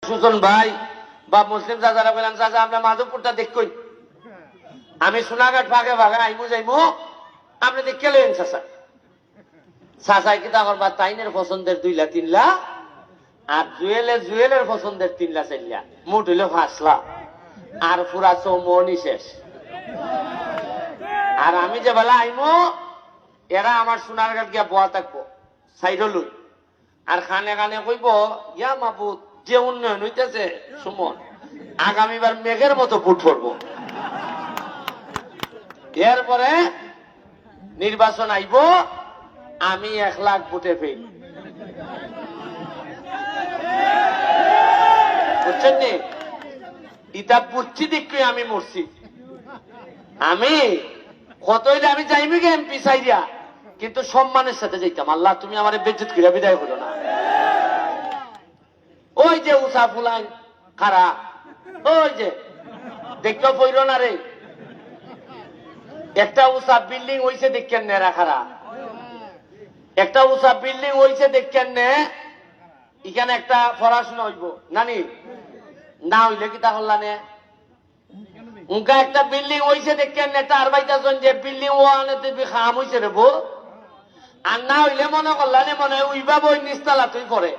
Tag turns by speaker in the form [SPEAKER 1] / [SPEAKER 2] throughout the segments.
[SPEAKER 1] সুজন ভাই বা মুসলিম চাচারা বললাম, চাচা আমরা মাধবপুরটা দেখই, আমি সোনাঘাট ভাগে ভাগে আইমু যাইমু, আপনি দেখে লেন চাচা। চাচাই কি তাকর বা তাইনের পছন্দের 2 লাখ 3 লাখ, আর জুয়েলের পছন্দের 3 লাখ 4 লাখ, মোট হইল 5 লাখ, আর পুরা চৌমনি শেষ। আর আমি যে বেলা আইমু, এরা আমার সোনারঘাট গিয়া বয়া থাকবো সাইড লুই, আর খানে খানে কইব, ইয়া মাহবুব যে উন্নয়ন হইতেছে সুমন, আগামীবার মেঘের মতো ভোট পড়ব। এরপরে নির্বাচন আইব, আমি 1 লাখ ভোটে ফেল। বুঝছেন নি? ইটা বুঝছি দেখি আমি মরছি। আমি কতইলে আমি যাইমি গে এমপি চাইয়া, কিন্তু সম্মানের সাথে যাইতাম। আল্লাহ তুমি আমার বেজ্জত করে বিদায় করো না। ওই যে উষা ফুলাই খারা, ওই যে দেখতে পইর না রে, একটা উষা বিল্ডিং হইছে দেখেন নেরা খারা, একটা উষা বিল্ডিং হইছে দেখেন নে, এখানে একটা পড়াশোনা হইব নানি না হইলে কি তাহলে নে উনকা একটা বিল্ডিং হইছে দেখেন নে, তার বাইতাছেন যে বিল্ডিং ওয়ানে তুই খাম হইছে রে বো, আর না হইলে মনে করলানে মনে হয় উইবা বই নিস্তালা তুই পরে।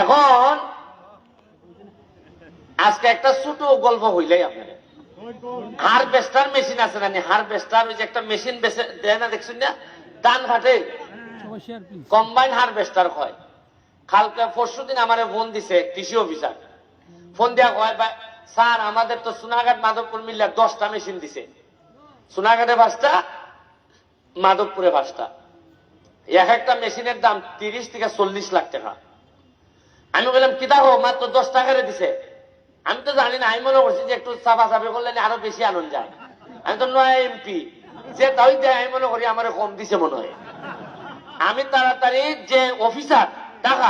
[SPEAKER 1] এখন আজকে একটা ছোট গল্প হইলাই আপনার, হারভেস্টার মেশিন আছে না, হারভেস্টার ওই যে একটা মেশিন বেছে দেয় না, দেখছেন না ধান ঘাটে কম্বাইন হারভেস্টার হয়। কালকে পরশুদিন আমার ফোন দিছে কৃষি অফিসার, ফোন দেওয়া হয় স্যার আমাদের তো সোনাঘাট মাধবপুর মিল্লা 10টা মেশিন দিছে, সোনাঘাটে 5টা, মাধবপুরে 5টা, এক একটা মেশিনের দাম 30 থেকে 40 লাখ টাকা। আমি বললাম কিতা হো, মাত্র 10 টাকারে দিছে। আমি তো জানি না, আমি মনে করছি যে একটু চাপা চাপি করলে আরো বেশি আনন্দ যায়। আমি তো নয় এমপি, যে তাই দেয় আমি মনে করি আমার কম দিছে মনে হয়। আমি তাড়াতাড়ি যে অফিসার টাকা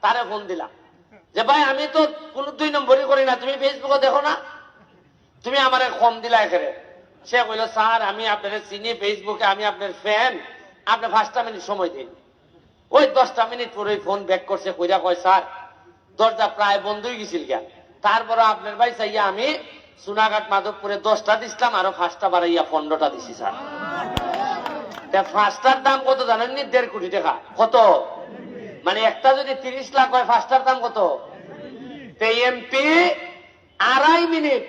[SPEAKER 1] তারে ফোন দিলাম যে ভাই আমি তো কোন 2 নম্বরই করি না, তুমি ফেসবুকে দেখো না, তুমি আমার কম দিলা এখানে। সে কইল স্যার আমি আপনার চিনি ফেসবুকে, আমি আপনার ফ্যান, আপনি 5টা মিনিট সময় দিন। ওই 10টা মিনিট পরে ফোন ব্যাক করছে, কইরা কয় স্যার দরজা প্রায় বন্ধই গেছিল গিয়া, তারপর আপনার ভাই চাইয়া আমি সোনাঘাট মাধবপুরে 10টা দিছিলাম, আরো 5টা বাড়াইয়া 15টা দিছি স্যার। 5টার দাম কত জানেন নি? 1.5 কোটি টাকা। কত মানে একটা যদি 30 লাখ হয়, 5টার দাম কত? এমপি 2.5 মিনিট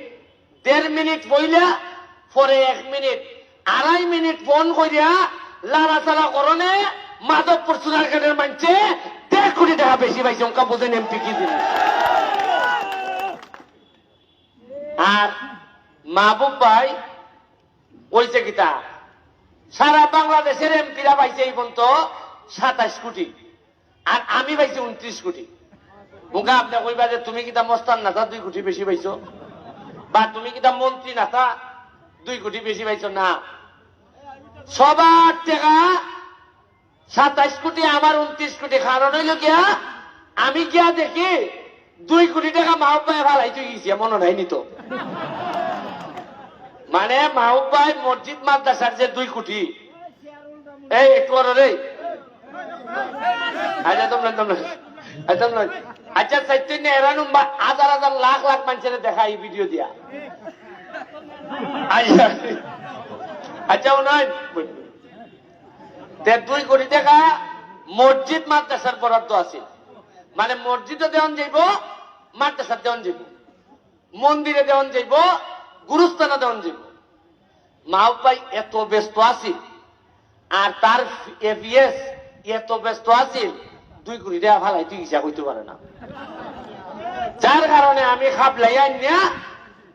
[SPEAKER 1] 1.5 মিনিট বইলা পরে 1 মিনিট 2.5 মিনিট ফোন করিয়া লাড়াচাড়া করনে মাধবপুর সোনারঘাটের মানছে 1.5 কোটি টাকা বেশি পাইছে। অঙ্কা বোঝেন এমপি কি জিনিস। আর মাহবুব ভাই ওইছে কিতা, সারা বাংলাদেশের এমপিরা পাইছে এই পর্যন্ত 27 কোটি, আর আমি পাইছি 29 কোটি। মুখা আপনি কইবা যে তুমি কিতা মস্তান নাতা 2 কোটি বেশি পাইছো, বা তুমি কিতা মন্ত্রী নাতা 2 কোটি বেশি পাইছো। না, সবার টাকা 27 কোটি, আমার 29 কোটি। কারণ হইল গিয়া আমি গিয়া দেখি 2 কোটি টাকা মাহবুব ভাই ভালাইতে গেছি, মনে নাই নিত। মানে মাহবুব ভাই মসজিদ মাদ্রাসার যে 2 কোটি, এই একটু রে আচ্ছা চৈতন্য এরানুম বা 1000 লাখ লাখ মানুষের দেখা এই ভিডিও দিয়া। আচ্ছা নয় 2 কোটি টাকা মসজিদ মাদ্রাসার বরাদ্দ আছে, মানে মসজিদে দেওয়ান যাইব, মাদ্রাসার দেওয়ান যাইব, মন্দিরে দেওয়ান যাইব, গুরুস্থানে দেওয়ান যাইব। মাহবুব ভাই এত ব্যস্ত আছে, আর তার এপিএস এত ব্যস্ত আছে, 2 কোটি টাকা ভালাই তুই হিসাব হইতে পারে না। যার কারণে আমি খাবলাই আনিয়া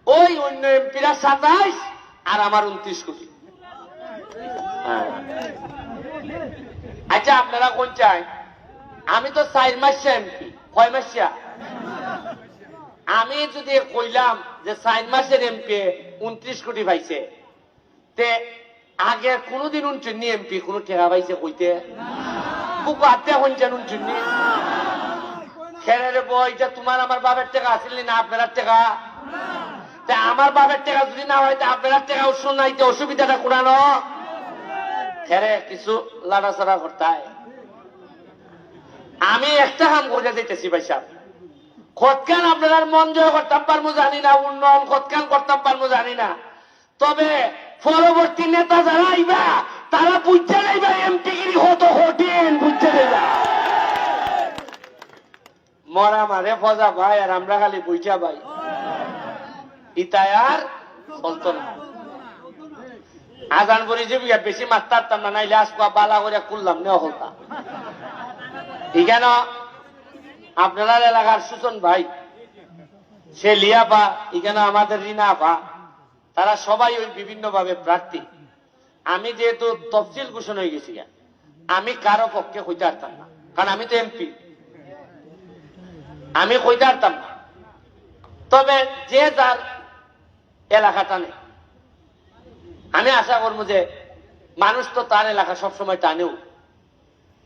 [SPEAKER 1] ওই অন্য এমপিরা 27 আর আমার 29 কোটি। আচ্ছা আপনারা কোন চাই? আমি তো 4 মাস এমপি, কয় মাসিয়া? আমি যদি কইলাম যে 4 মাসের এমপি 29 কোটি পাইছে, তে আগে কোনদিন 29 এমপি কোন টাকা পাইছে কইতে? বুকাতে হইছেন 29 খেরে বইটা তোমার আমার বাবার টাকা আসেনি না আপনার টাকা? তা আমার বাবার টাকা যদি না হয় তা আপনার টাকা শোনাইতে অসুবিধাটা কোরানো খেরে কিছু লাড়াচাড়া করতে হয়। আমি একটা কাম করে যেতেছি ভাই সাহেব, কতখান আপনার মন জয় করতাম পারবো জানি না, উন্নয়ন কতখান করতাম পারবো জানি না, তবে পরবর্তী নেতা যারা আইবা তারা বুঝতে যাইবা এমপি গিরি হত হটেন বুঝতে যাইবা। মরা মারে ফজা ভাই আর আমরা খালি বুঝা ভাই, ইতায় আর চলতো না। আজান করি যে বেশি মারতাম না, নাইলে আসবা বালা করে করলাম নেওয়া হতা। এখানে আপনার এলাকার সুজন ভাই, সে লিয়া পা, এখানে আমাদের রিনা পা, তারা সবাই ওই বিভিন্ন ভাবে প্রার্থী। আমি যেহেতু তফসিল ঘোষণা হয়ে গেছি, আমি কারো পক্ষে হইতে পারতাম না, কারণ আমি তো এমপি, আমি হইতে পারতাম না। তবে যে যার এলাকাটা নেই, আমি আশা করবো যে মানুষ তো তার এলাকা সবসময় টানেও,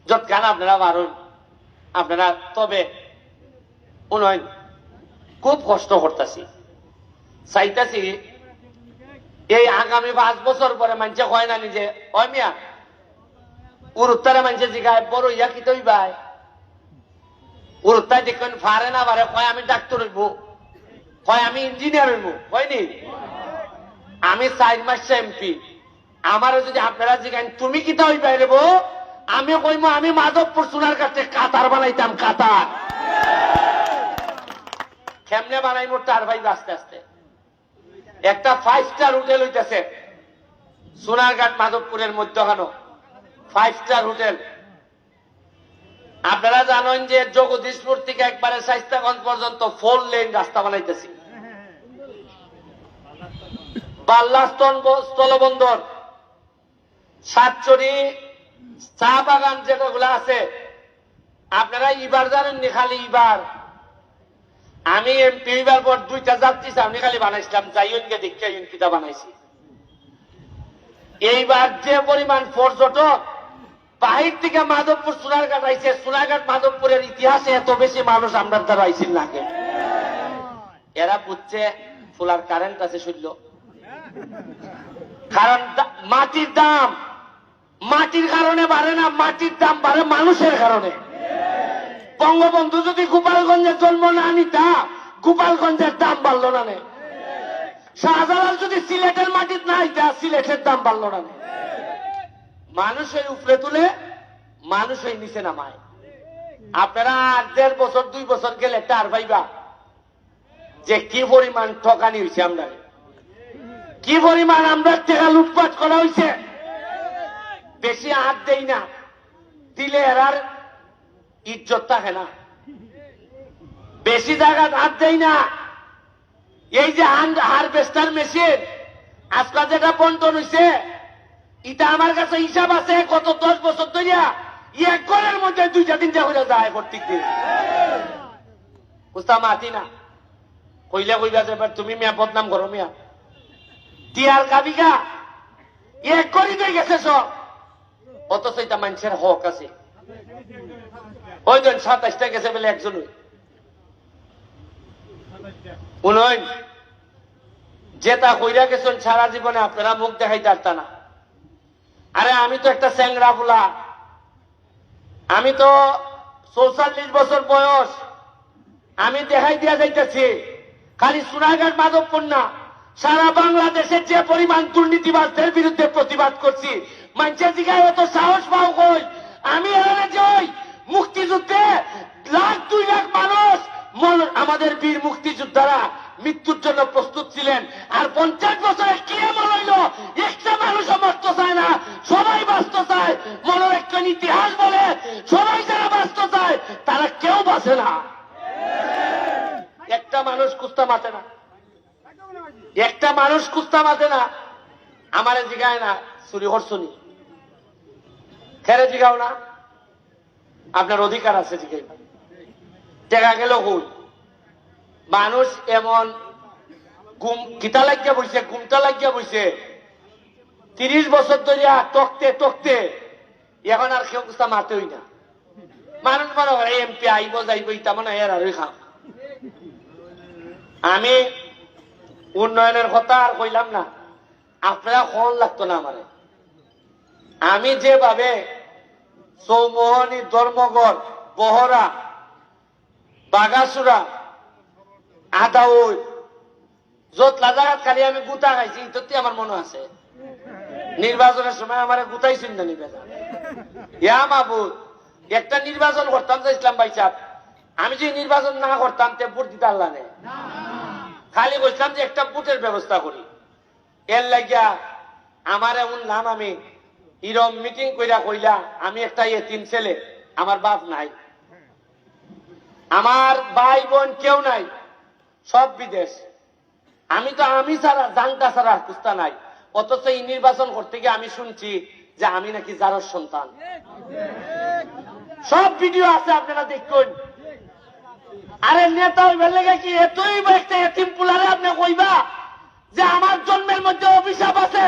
[SPEAKER 1] যত কেন আপনারা পারেন আপনারা। তবে উন্নয়ন খুব কষ্ট করতেছি, চাইতেছি এই আগামী 5 বছর পরে মানুষে কয় না নিজে ওই মিয়া উত্তরে মানুষে জিগায় বড় ইয়া কি তৈ ভাই উত্তর দেখবেন ফারে না পারে, কয় আমি ডাক্তার হইব, কয় আমি ইঞ্জিনিয়ার হইব, হয়নি আমি 4 মাস এমপি। আমারও যদি আপনারা জিগান তুমি কিতা হই বাইরেব, আমি কইম আমি মাধবপুর সোনার কাছে কাতার বানাইতাম, কাতার। কেমনে বানাইব তার ভাই আস্তে আস্তে। একটা 5 স্টার হোটেল হইতেছে সোনারঘাট মাধবপুরের মধ্যখানো 5 স্টার হোটেল। আপনারা জানেন যে জগদীশপুর থেকে একবারে শাইস্তাগঞ্জ পর্যন্ত 4 লেন রাস্তা বানাইতেছি। বাল্লা স্থলবন্দর, সাতচুরি চা বাগান যেগুলো আছে, আপনারা এবার জানেননি, খালি এবার আমি এমপি হইবার পর 2টা যাত্রী সামনে খালি বানাইছিলাম, যাইনকে দেখে কিতা বানাইছি। এইবার যে পরিমাণ পর্যটক বাহির থেকে মাধবপুর সোনারঘাট আইছে, সোনারঘাট মাধবপুরের ইতিহাসে এত বেশি মানুষ আমরা দ্বারা আইছিল না। এরা বুঝছে ফুলার কারেন্ট আছে শুনল, কারণ মাটির দাম মাটির কারণে বাড়ে না, মাটির দাম বাড়ে মানুষের কারণে। বঙ্গবন্ধু যদি গোপালগঞ্জের জন্ম না নিতা, গোপালগঞ্জের দাম বাড়লো না। শাহজালাল যদি সিলেটের মাটির না আইতা, সিলেটের দাম বাড়লো না। মানুষের উপরে তুলে মানুষের নিচে নামায়। আপনারা 1.5 বছর 2 বছর গেলে টার পাইবা যে কি পরিমাণ ঠকানি হয়েছে, আমরা কি পরিমাণ আমরা টাকা লুটপাট করা হয়েছে। বেশি হাত দেই না, দিলে এরার ইজ্জত থাকে না। বেশি জায়গা হাত দেই না। এই যে হারভেস্টার মেশিন আজকাল যেটা বন্টন হয়েছে, এটা আমার কাছে হিসাব আছে গত 10 বছর ধরিয়া এক ঘরের মধ্যে 2টা-3টা করে যায় প্রত্যেক দিন। বুঝতাম আতি না কইলে কইবা যে তুমি মিয়া বদনাম করো, মিয়া টিয়ার কাবিকা এক করি দিয়ে গেছে সব, অথচ এটা মানুষের হক আছে। ওইজন 27টা গেছে বলে একজন উন্নয়ন যেটা কইরা গেছেন সারা জীবনে আপনারা মুখ দেখাই পারতা না। আরে আমি তো একটা স্যাংরা ফুলা, আমি তো 44 বছর বয়স, আমি দেখাই দিয়া যাইতেছি। খালি সোনারঘাট মাধবপুর না, সারা বাংলাদেশের যে পরিমাণ দুর্নীতিবাজদের বিরুদ্ধে প্রতিবাদ করছি, মানুষের দিকে অত সাহস পাও কই। আমি এখানে যাই মুক্তিযুদ্ধে 1,00,000-2 লাখ মানুষ আমাদের বীর মুক্তিযোদ্ধারা মৃত্যুর জন্য প্রস্তুত ছিলেন। আর 50 বছরে কি এমন হইল একটা মানুষও মরতে চায় না, সবাই বাঁচতে চায়। মনের একটা ইতিহাস বলে সবাই যারা বাঁচতে চায় তারা কেউ বাঁচে না। একটা মানুষ কুস্তা মাতে না, একটা মানুষ কুস্তা মাতে না। আমারে জিগায় না চুরি করছনি, খেরে জিগাও না, আপনার অধিকার আছে জিগাই। টেকা গেল কই? মানুষ এমন গীতা লাগিয়া বইছে, ঘুমটা লাগিয়া বইছে 30 বছর ধরিয়া টকতে টকতে, এখন আর কেউ কুস্তা মাতেই না। মানুষ মনে করে এমপি আইব যাইব, ইটা মনে হয় আর খাম। আমি উন্নয়নের কথা আর কইলাম না, আপনারা ফোন লাগতো না আমারে। আমি যেভাবে চৌমোহনী, ধর্মগড়, বহরা, বাগাসুরা, আদাউল, যত লাজাগাত খালি আমি গুতা খাইছি, ইতোতে আমার মনে আছে নির্বাচনের সময় আমার গুতাই চিন্তা নিবে না। ইয়া মাহবুব, একটা নির্বাচন করতাম যে ইসলাম ভাই সাহেব, আমি যদি নির্বাচন না করতাম তে ভোট দিতে আল্লাহ নেই, খালি বলছিলাম যে একটা ভোটের ব্যবস্থা করি। এর লাগিয়া আমার এমন নাম আমি ইরম মিটিং কইরা কইলা আমি একটা এতিম ছেলে, আমার বাপ নাই, আমার ভাই বোন কেউ নাই, সব বিদেশ। আমি তো আমি ছাড়া জানটা ছাড়া কুস্তা নাই, অথচ এই নির্বাচন করতে গিয়ে আমি শুনছি যে আমি নাকি জারর সন্তান। সব ভিডিও আছে, আপনারা দেখুন। আরে নেতা হইবার লেগে কি এতই একটা এতিম পুলারে আপনি কইবা যে আমার জন্মের মধ্যে অভিশাপ আছে?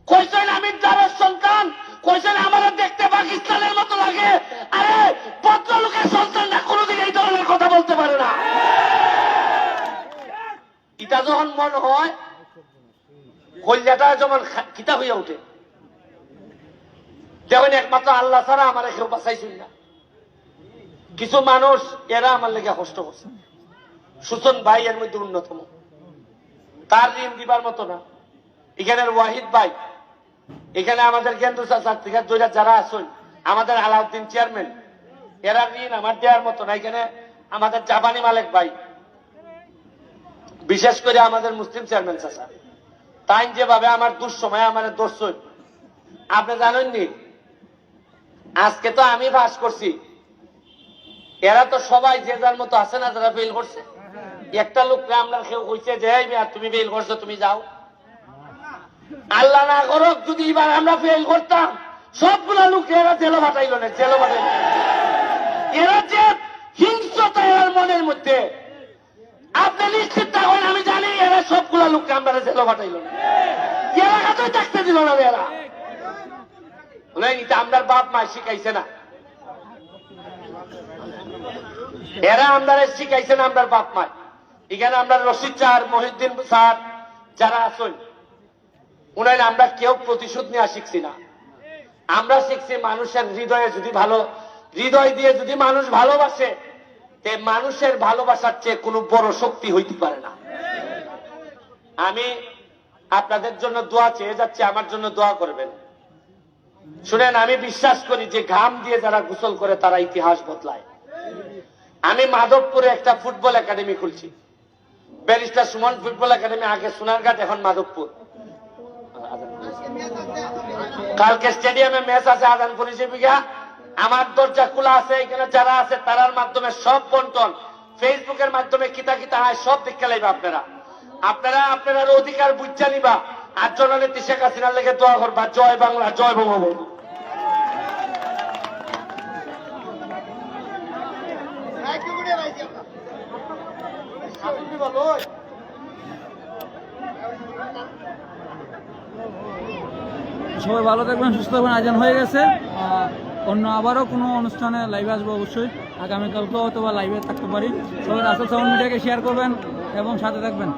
[SPEAKER 1] কইছেন আমি জারর সন্তান, কইছেন আমার দেখতে পাকিস্তানের মতো লাগে। আরে ভদ্রলোকের সন্তানরা কোনোদিন এই ধরনের কথা বলতে পারে না। এটা যখন মন হয়, কল্যাটা যেমন কিতা হইয়া উঠে। দেখুন, একমাত্র আল্লাহ ছাড়া আমার কেউ বাঁচাইছিল না। কিছু মানুষ এরা আমার লেগে কষ্ট করছে। সুজন ভাই এর মধ্যে অন্যতম, তার ঋণ দিবার মতো না। এখানের ওয়াহিদ ভাই, এখানে আমাদের কেন্দ্র চাচার থেকে যারা আছেন, আমাদের আলাউদ্দিন চেয়ারম্যান, এরা ঋণ আমার দেওয়ার মতো না। এখানে আমাদের জাপানি মালিক ভাই, বিশেষ করে আমাদের মুসলিম চেয়ারম্যান চাচা, তাই যেভাবে আমার দুঃসময় আমার দর্শন, আপনি জানেননি। আজকে তো আমি বাস করছি, এরা তো সবাই যে যার মতো আছে না, যারা ফেল করছে। একটা লোককে আমরা কেউ কইছে যে তুমি ফেল করছো, তুমি যাও। আল্লাহ না করুক যদি এবার আমরা ফেল করতাম, সবগুলা লোক এরা জেলো ফাটাইল না, জেলো ফাটাইল। এরা যে হিংস্রতা এর মনের মধ্যে, আপনি নিশ্চিত থাকুন, আমি জানি এরা সবগুলা লোককে আমরা জেলো ফাটাইল না, এলাকাতেই থাকতে দিল না। এরা এটা আপনার বাপ মা শিখাইছে না, এরা আমরা শিখাইছে না আপনার বাপ মা। এখানে আমরা রশিদ স্যার, মহিউদ্দিন স্যার যারা আছেন, উনার আমরা কেউ প্রতিশোধ নেওয়া শিখছি না। আমরা শিখছি মানুষের হৃদয়ে যদি ভালো, হৃদয় দিয়ে যদি মানুষ ভালোবাসে, তে মানুষের ভালোবাসার চেয়ে কোনো বড় শক্তি হইতে পারে না। আমি আপনাদের জন্য দোয়া চেয়ে যাচ্ছি, আমার জন্য দোয়া করবেন। শুনেন, আমি বিশ্বাস করি যে ঘাম দিয়ে যারা গোসল করে তারা ইতিহাস বদলায়। আমি মাধবপুরে একটা ফুটবল একাডেমি খুলছি, ব্যারিস্টার সুমন ফুটবল একাডেমি, আগে সোনারঘাট, এখন মাধবপুর। কালকে স্টেডিয়ামে ম্যাচ আছে, আদান পরিষেবিকা আমার দরজা খোলা আছে। এখানে যারা আছে তারার মাধ্যমে সব বন্টন, ফেসবুকের মাধ্যমে কিতা কিতা হয় সব দেখতে লাইবা। আপনারা অধিকার বুঝা নিবা, আর জননেত্রী শেখ হাসিনার লেগে দোয়া করবা। জয় বাংলা, জয় বঙ্গবন্ধু।
[SPEAKER 2] সবাই ভালো থাকবেন, সুস্থ থাকবেন। আজান হয়ে গেছে, অন্য আবারও কোনো অনুষ্ঠানে লাইভে আসবো অবশ্যই। আগামীকালকে হয়তো বা লাইভে থাকতে পারি। সবাই রাসেল সাউন্ড মিডিয়াকে শেয়ার করবেন এবং সাথে থাকবেন।